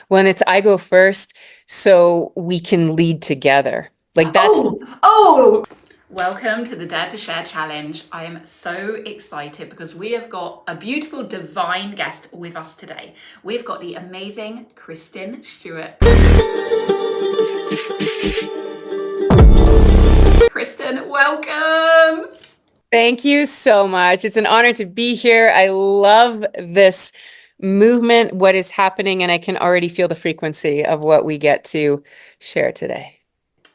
When it's I go first, so we can lead together. Like that's Oh, welcome to the Dare to Share Challenge. I am so excited because we have got a beautiful divine guest with us today. We've got the amazing Kristen Stuart. Kristen, welcome. Thank you so much. It's an honor to be here. I love this movement, what is happening, and I can already feel the frequency of what we get to share today.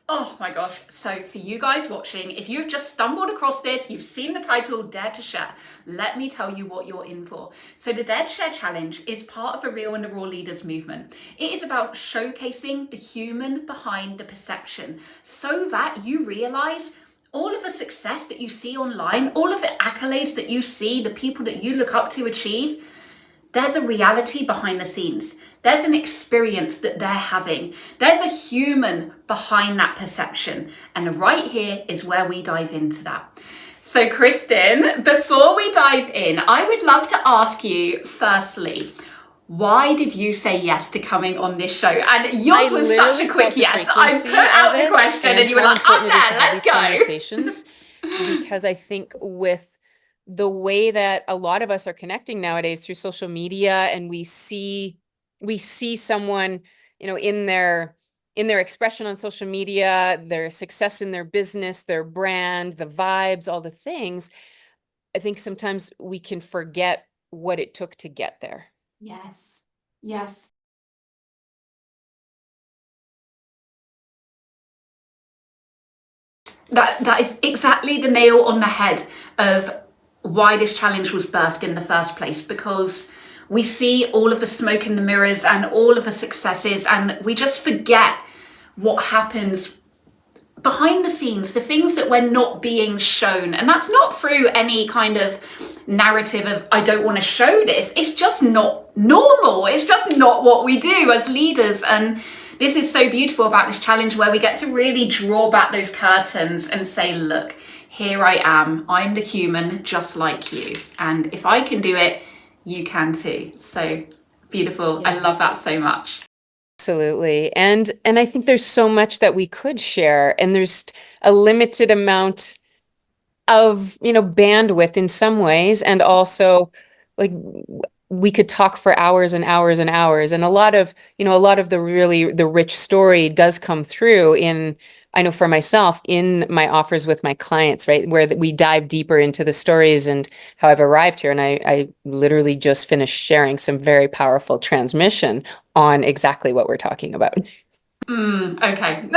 Oh my gosh. So, for you guys watching, if you've just stumbled across this, you've seen the title Dare to Share, let me tell you what you're in for. So, the Dare to Share Challenge is part of a Real and the Raw Leaders movement. It is about showcasing the human behind the perception so that you realize all of the success that you see online, all of the accolades that you see, the people that you look up to achieve, there's a reality behind the scenes. There's an experience that they're having. There's a human behind that perception. And right here is where we dive into that. So, Kristen, before we dive in, I would love to ask you, firstly, why did you say yes to coming on this show? And yours was such a quick yes. I put out the question and you were like, I'm there, let's go. Conversations, because I think with the way that a lot of us are connecting nowadays through social media, and we see someone, in their expression on social media, their success in their business, their brand, the vibes, all the things. I think sometimes we can forget what it took to get there. Yes. Yes. That is exactly the nail on the head of why this challenge was birthed in the first place, because we see all of the smoke in the mirrors and all of the successes, and we just forget what happens behind the scenes, the things that we're not being shown. And that's not through any kind of narrative of I don't want to show this. It's just not normal. It's just not what we do as leaders. And this is so beautiful about this challenge, where we get to really draw back those curtains and say, look, here I am. I'm the human just like you. And if I can do it, you can too. So beautiful. I love that so much. Absolutely. And I think there's so much that we could share, and there's a limited amount of, bandwidth in some ways, and also like we could talk for hours and hours and hours. And a lot of the rich story does come through in, I know for myself, in my offers with my clients, right? Where we dive deeper into the stories and how I've arrived here. And I literally just finished sharing some very powerful transmission on exactly what we're talking about. Okay.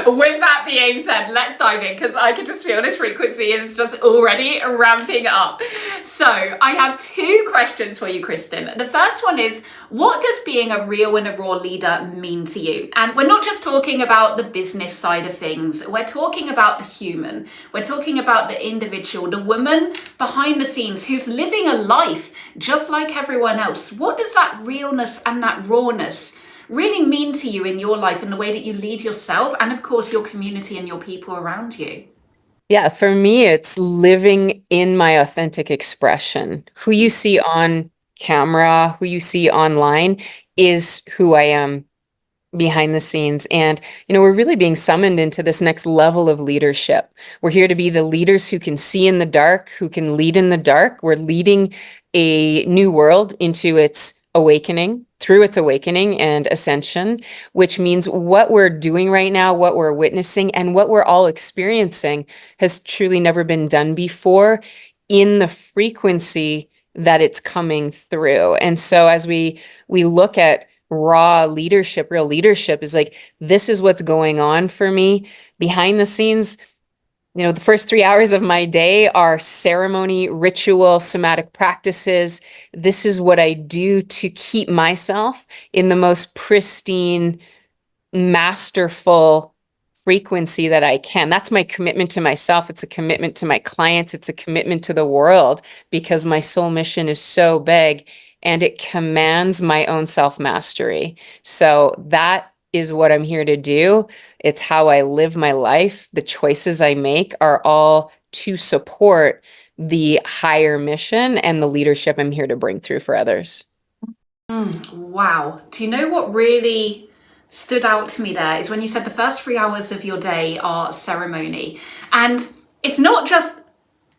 With that being said, let's dive in, because I can just feel this frequency is just already ramping up. So I have two questions for you, Kristen. The first one is, what does being a real and a raw leader mean to you? And we're not just talking about the business side of things. We're talking about the human. We're talking about the individual, the woman behind the scenes who's living a life just like everyone else. What does that realness and that rawness really mean to you in your life and the way that you lead yourself and, of course, your community and your people around you? Yeah, for me, it's living in my authentic expression. Who you see on camera, who you see online is who I am behind the scenes. And, we're really being summoned into this next level of leadership. We're here to be the leaders who can see in the dark, who can lead in the dark. We're leading a new world into its awakening, through its awakening and ascension, which means what we're doing right now, what we're witnessing, and what we're all experiencing has truly never been done before in the frequency that it's coming through. And so as we look at raw leadership, real leadership is like, this is what's going on for me behind the scenes. The first 3 hours of my day are ceremony, ritual, somatic practices. This is what I do to keep myself in the most pristine, masterful frequency that I can. That's my commitment to myself. It's a commitment to my clients. It's a commitment to the world, because my soul mission is so big and it commands my own self-mastery. So that is what I'm here to do. It's how I live my life. The choices I make are all to support the higher mission and the leadership I'm here to bring through for others. Wow. Do you know what really stood out to me there is when you said the first 3 hours of your day are ceremony. And it's not just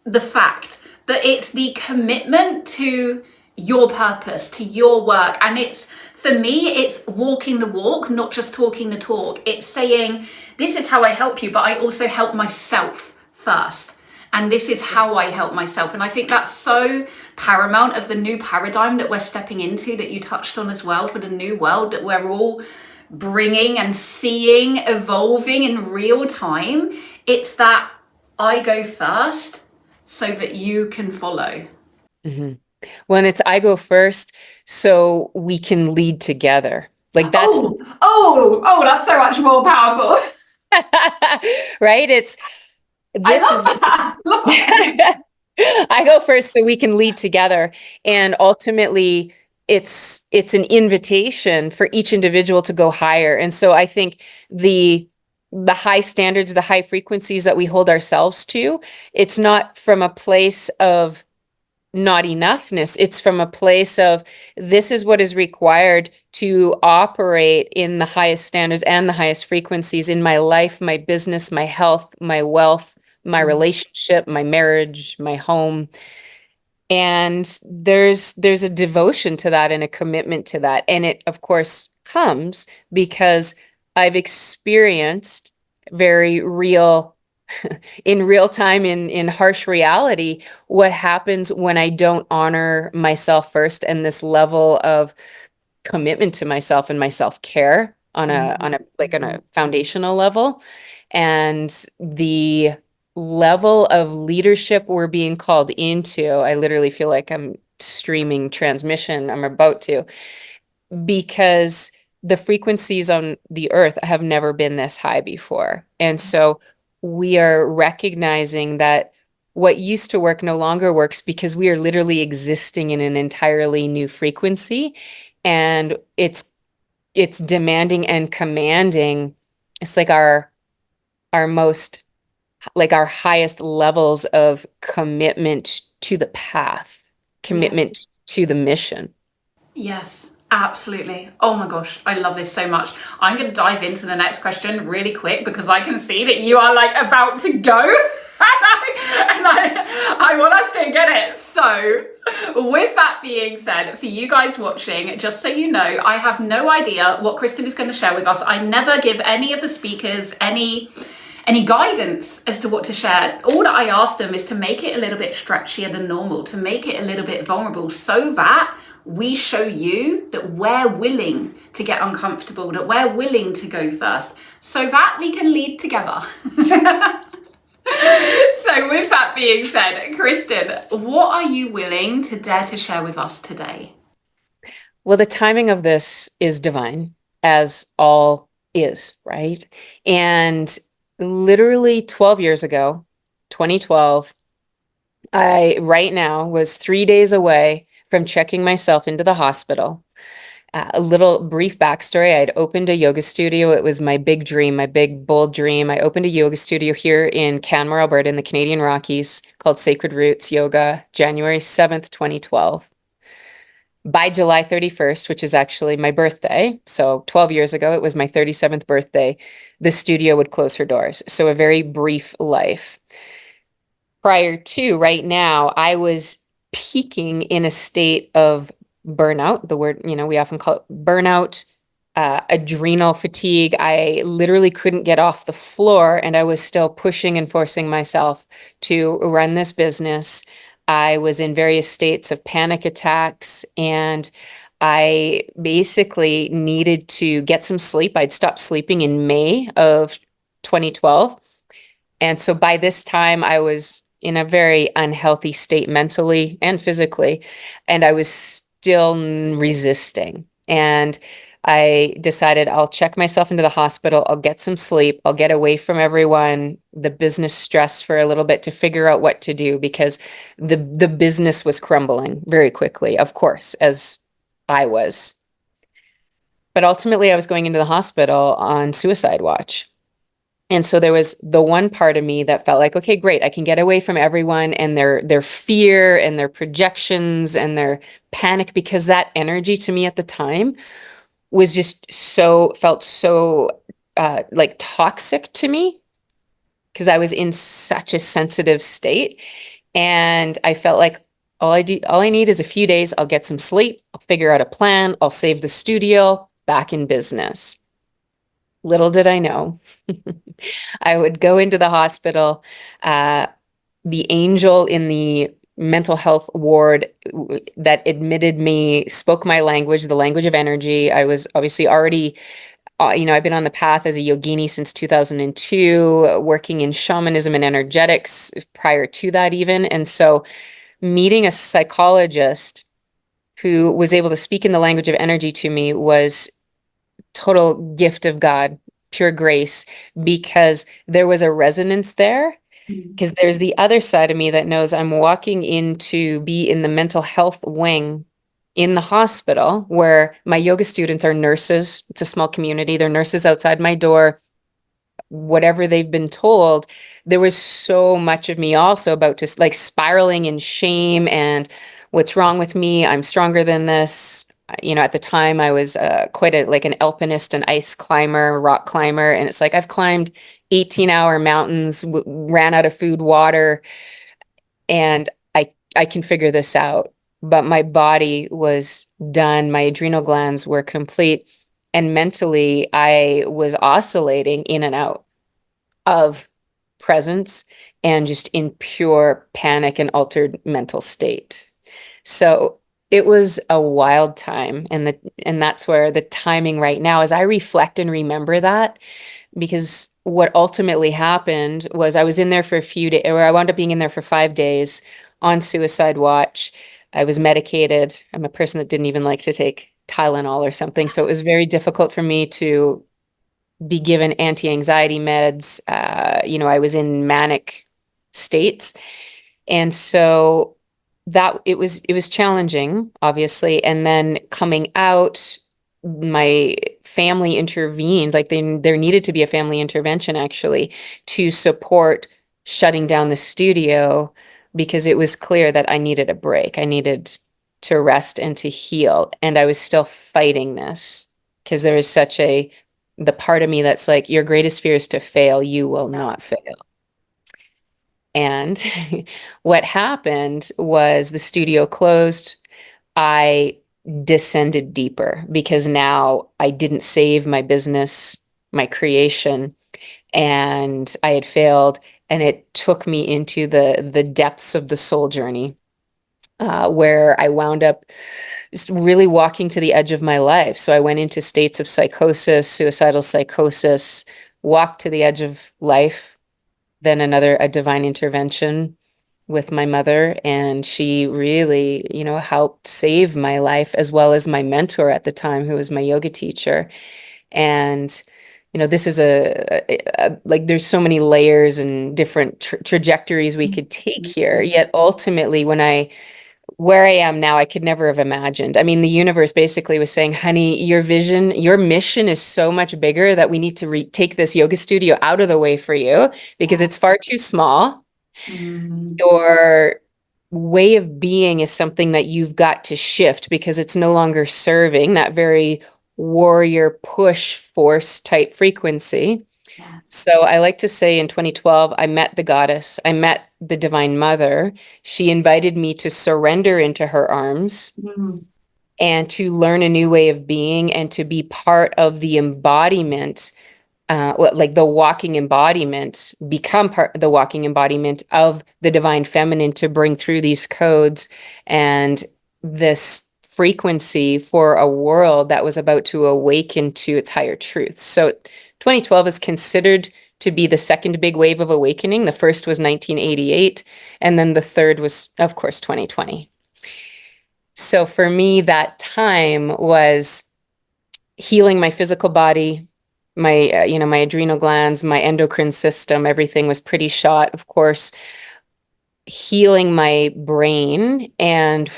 the fact, but it's the commitment to your purpose, to your work. And it's, for me, it's walking the walk, not just talking the talk. It's saying, this is how I help you, but I also help myself first. And this is how I help myself. And I think that's so paramount of the new paradigm that we're stepping into, that you touched on as well, for the new world that we're all bringing and seeing evolving in real time. It's that I go first so that you can follow. Mhm. When it's I go first, so we can lead together. Like that's That's so much more powerful. right. It's I this love is that. Love that. I go first so we can lead together. And ultimately it's an invitation for each individual to go higher. And so I think the the high standards, the high frequencies that we hold ourselves to, it's not from a place of not enoughness. It's from a place of this is what is required to operate in the highest standards and the highest frequencies in my life, my business, my health, my wealth, my relationship, my marriage, my home. And there's a devotion to that and a commitment to that. And it, of course, comes because I've experienced very real in real time in harsh reality what happens when I don't honor myself first and this level of commitment to myself and my self-care on a like on a foundational level and the level of leadership we're being called into. I literally feel like I'm streaming transmission. I'm about to because the frequencies on the earth have never been this high before. And so we are recognizing that what used to work no longer works because we are literally existing in an entirely new frequency. And it's demanding and commanding. It's like our most like our highest levels of commitment to the path, Yeah. commitment to the mission. Yes, absolutely. Oh my gosh, I love this so much. I'm going to dive into the next question really quick because I can see that you are like about to go. I want us to get it. So, with that being said, for you guys watching, just so you know, I have no idea what Kristen is going to share with us. I never give any of the speakers any guidance as to what to share. All that I ask them is to make it a little bit stretchier than normal, to make it a little bit vulnerable so that we show you that we're willing to get uncomfortable, that we're willing to go first, so that we can lead together. So with that being said, Kristen, what are you willing to dare to share with us today? Well, the timing of this is divine, as all is, right? And literally 12 years ago, 2012, I right now was 3 days away from checking myself into the hospital. A little brief backstory. I'd opened a yoga studio. It was my big dream, my big, bold dream. I opened a yoga studio here in Canmore, Alberta, in the Canadian Rockies called Sacred Roots Yoga, January 7th, 2012. By July 31st, which is actually my birthday, so 12 years ago, it was my 37th birthday, the studio would close her doors. So a very brief life. Prior to right now, I was peaking in a state of burnout. The word, we often call it burnout, adrenal fatigue. I literally couldn't get off the floor, and I was still pushing and forcing myself to run this business. I was in various states of panic attacks, and I basically needed to get some sleep. I'd stopped sleeping in May of 2012. And so by this time, I was in a very unhealthy state mentally and physically, and I was still resisting. And I decided I'll check myself into the hospital. I'll get some sleep. I'll get away from everyone, the business stress for a little bit to figure out what to do because the business was crumbling very quickly, of course, as I was. But ultimately, I was going into the hospital on suicide watch. And so there was the one part of me that felt like, okay, great, I can get away from everyone and their fear and their projections and their panic, because that energy to me at the time was just so felt so like toxic to me, because I was in such a sensitive state. And I felt like all I need is a few days. I'll get some sleep. I'll figure out a plan. I'll save the studio, back in business. Little did I know, I would go into the hospital. Uh, the angel in the mental health ward that admitted me spoke my language, the language of energy. I was obviously already, I've been on the path as a yogini since 2002, working in shamanism and energetics prior to that, even. And so meeting a psychologist who was able to speak in the language of energy to me was total gift of God, pure grace, because there was a resonance there. Mm. Because there's the other side of me that knows I'm walking in to be in the mental health wing in the hospital, where my yoga students are nurses. It's a small community. They're nurses outside my door, whatever they've been told. There was so much of me also about just like spiraling in shame and what's wrong with me? I'm stronger than this. At the time I was quite like an alpinist, an ice climber, rock climber. And it's like I've climbed 18-hour mountains, ran out of food, water, and I can figure this out. But my body was done. My adrenal glands were complete. And mentally, I was oscillating in and out of presence and just in pure panic and altered mental state. So it was a wild time. And that's where the timing right now, as I reflect and remember that, because what ultimately happened was I was in there for a few days, or I wound up being in there for 5 days on suicide watch. I was medicated. I'm a person that didn't even like to take Tylenol or something. So it was very difficult for me to be given anti-anxiety meds. I was in manic states. And so that it was challenging, obviously. And then coming out, my family intervened. Like there needed to be a family intervention actually to support shutting down the studio, because it was clear that I needed a break. I needed to rest and to heal. And I was still fighting this because there is the part of me that's like, your greatest fear is to fail. You will not fail. And what happened was the studio closed. I descended deeper because now I didn't save my business, my creation, and I had failed. And it took me into the depths of the soul journey, where I wound up just really walking to the edge of my life. So I went into states of psychosis, suicidal psychosis, walked to the edge of life, then a divine intervention with my mother, and she really, helped save my life, as well as my mentor at the time, who was my yoga teacher. And this is like there's so many layers and different trajectories we could take here. Yet ultimately, where I am now, I could never have imagined. I mean, the universe basically was saying, honey, your vision, your mission is so much bigger that we need to take this yoga studio out of the way for you because it's far too small. Mm. Your way of being is something that you've got to shift because it's no longer serving that very warrior push force type frequency. Yes. So I like to say in 2012, I met the goddess, I met the divine mother. She invited me to surrender into her arms Mm. and to learn a new way of being and to be part of the embodiment, like the walking embodiment, become part the walking embodiment of the divine feminine, to bring through these codes and this frequency for a world that was about to awaken to its higher truth. So 2012 is considered to be the second big wave of awakening. The first was 1988, and then the third was, of course, 2020. So for me, that time was healing my physical body, my adrenal glands, my endocrine system, everything was pretty shot, of course, healing my brain. And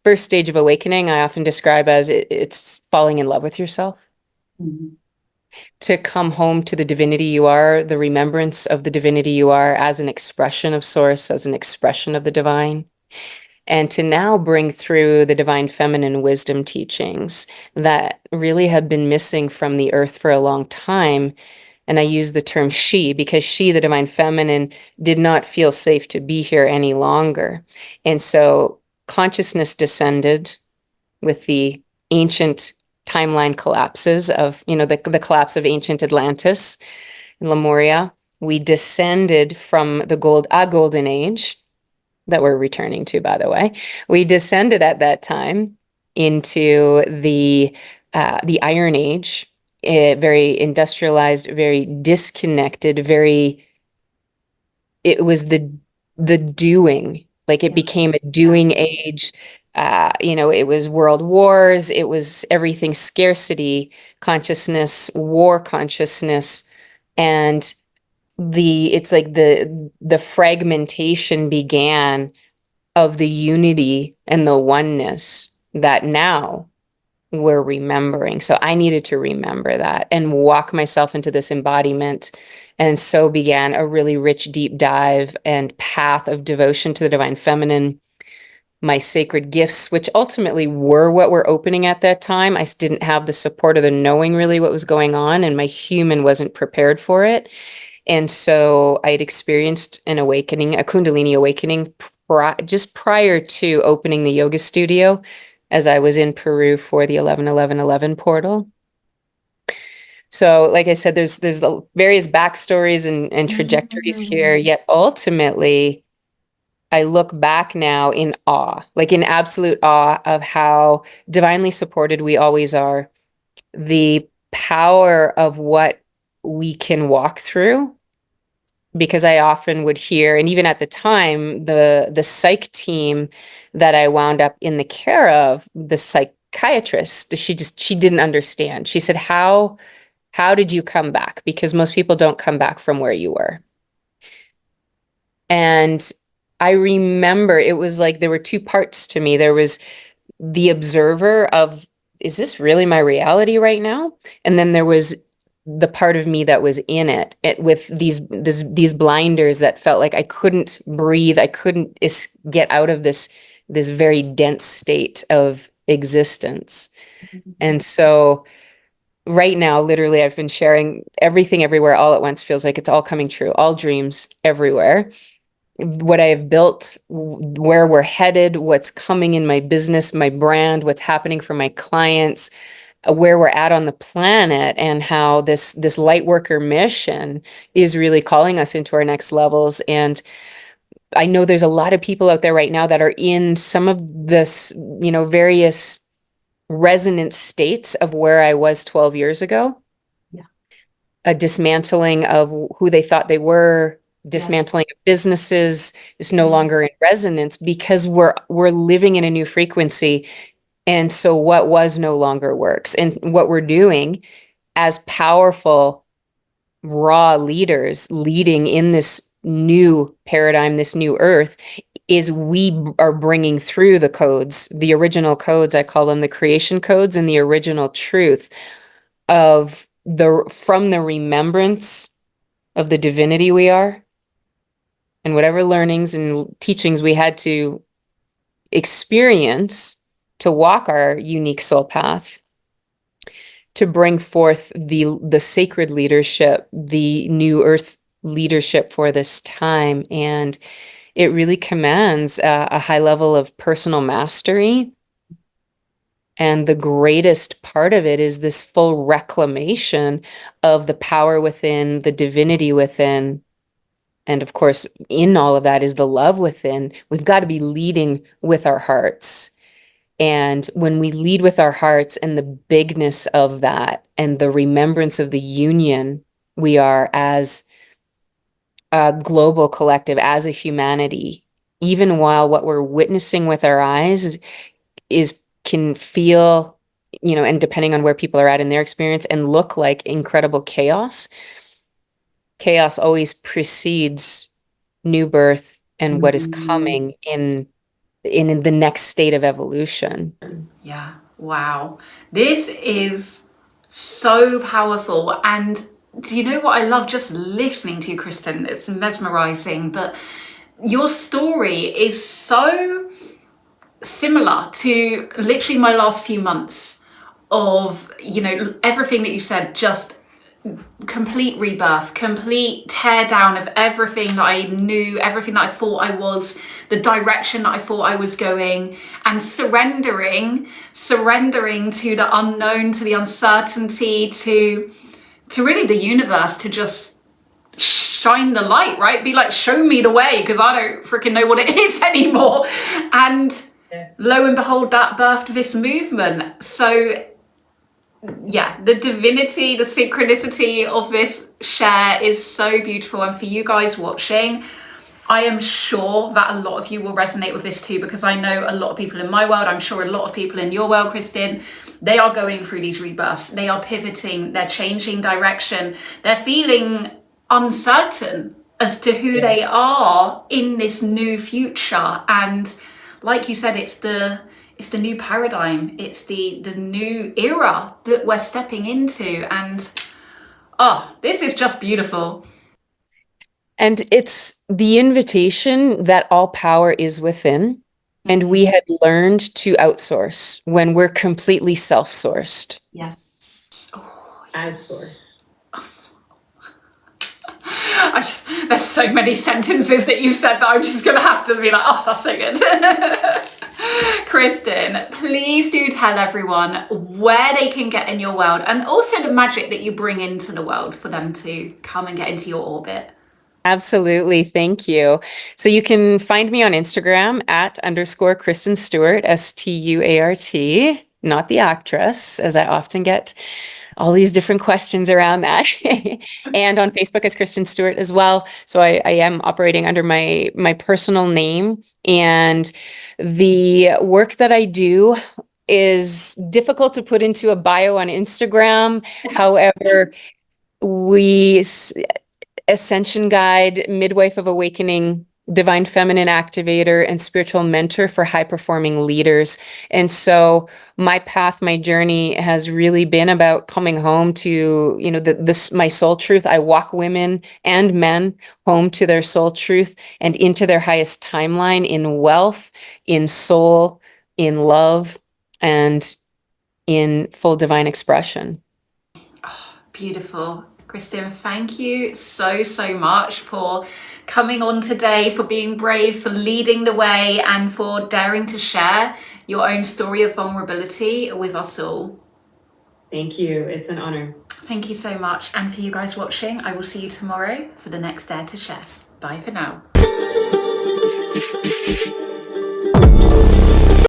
first stage of awakening, I often describe as it's falling in love with yourself. Mm. to come home to the divinity you are, the remembrance of the divinity you are as an expression of source, as an expression of the divine, and to now bring through the divine feminine wisdom teachings that really have been missing from the earth for a long time. And I use the term she because she, the divine feminine, did not feel safe to be here any longer. And so consciousness descended with the ancient timeline collapses of, the collapse of ancient Atlantis and Lemuria. We descended from a golden age that we're returning to, by the way. We descended at that time into the Iron Age, very industrialized, very disconnected, very. It was the doing, like it Yeah. became a Yeah. doing age. It was world wars, it was everything scarcity consciousness, war consciousness, and it's like the fragmentation began of the unity and the oneness that now we're remembering. So I needed to remember that and walk myself into this embodiment. And so began a really rich, deep dive and path of devotion to the divine feminine, my sacred gifts, which ultimately were what we're opening at that time. I didn't have the support of the knowing really what was going on, and my human wasn't prepared for it. And so I had experienced an awakening, a Kundalini awakening, just prior to opening the yoga studio, as I was in Peru for the 11-11-11 portal. So, like I said, there's various backstories and trajectories here. Mm. Yet ultimately, I look back now in awe, like in absolute awe of how divinely supported we always are, the power of what we can walk through, because I often would hear, and even at the time, the psych team that I wound up in the care of, the psychiatrist, she didn't understand. She said, how did you come back? Because most people don't come back from where you were. And I remember it was like there were two parts to me. There was the observer of, is this really my reality right now? And then there was the part of me that was in it with these blinders that felt like I couldn't breathe. I couldn't get out of this very dense state of existence. And so right now, literally, I've been sharing everything everywhere all at once. Feels like it's all coming true, all dreams everywhere. What I have built, where we're headed, what's coming in my business, my brand, what's happening for my clients, where we're at on the planet, and how this light worker mission is really calling us into our next levels. And I know there's a lot of people out there right now that are in some of this, various resonant states of where I was 12 years ago. Yeah. A dismantling of who they thought they were, Yes. dismantling of businesses is no Mm. longer in resonance because we're living in a new frequency. And so what was no longer works. And what we're doing as powerful, raw leaders leading in this new paradigm, this new earth, is we are bringing through the codes, the original codes. I call them the creation codes, and the original truth of from the remembrance of the divinity we are, and whatever learnings and teachings we had to experience to walk our unique soul path, to bring forth the sacred leadership, the new earth leadership for this time. And it really commands a high level of personal mastery. And the greatest part of it is this full reclamation of the power within, the divinity within. And of course, in all of that is the love within. We've got to be leading with our hearts. And when we lead with our hearts and the bigness of that and the remembrance of the union we are as a global collective, as a humanity, even while what we're witnessing with our eyes is can feel, and depending on where people are at in their experience, and look like incredible chaos. Chaos always precedes new birth and what is Mm. coming in the next state of evolution. Yeah. Wow. This is So powerful. And do you know what I love just listening to you, Kristen? It's mesmerizing, but your story is so similar to literally my last few months of, you know, everything that you said, just complete rebirth, complete tear down of everything that I knew, everything that I thought I was, the direction that I thought I was going, and surrendering to the unknown, to the uncertainty, to really the universe to just shine the light, right? Be like, show me the way, because I don't freaking know what it is anymore. And lo and behold, that birthed this movement. So yeah, the divinity, the synchronicity of this share is so beautiful. And for you guys watching, I am sure that a lot of you will resonate with this too, because I know a lot of people in my world, I'm sure a lot of people in your world, Kristen, they are going through these rebirths. They are pivoting, they're changing direction. They're feeling uncertain as to who they are in this new future. And like you said, it's the new paradigm. It's the new era that we're stepping into. And this is just beautiful. And it's the invitation that all power is within. And we had learned to outsource when we're completely self-sourced. Yes. As source. There's so many sentences that you've said that I'm just going to have to be like, oh, that's so good. Kristen, please do tell everyone where they can get in your world, and also the magic that you bring into the world for them to come and get into your orbit. Absolutely. Thank you. So you can find me on Instagram at _Kristen Stuart, Stuart, not the actress, as I often get all these different questions around that. And on Facebook as Kristen Stuart as well. So I am operating under my personal name. And the work that I do is difficult to put into a bio on Instagram. However, we Ascension guide, midwife of awakening, divine feminine activator, and spiritual mentor for high performing leaders. And so my path, my journey has really been about coming home to, you know, my soul truth. I walk women and men home to their soul truth and into their highest timeline in wealth, in soul, in love, and in full divine expression. Beautiful. Kristen, thank you so much for coming on today, for being brave, for leading the way, and for daring to share your own story of vulnerability with us all. Thank you. It's an honor. Thank you so much. And for you guys watching, I will see you tomorrow for the next Dare to Share. Bye for now.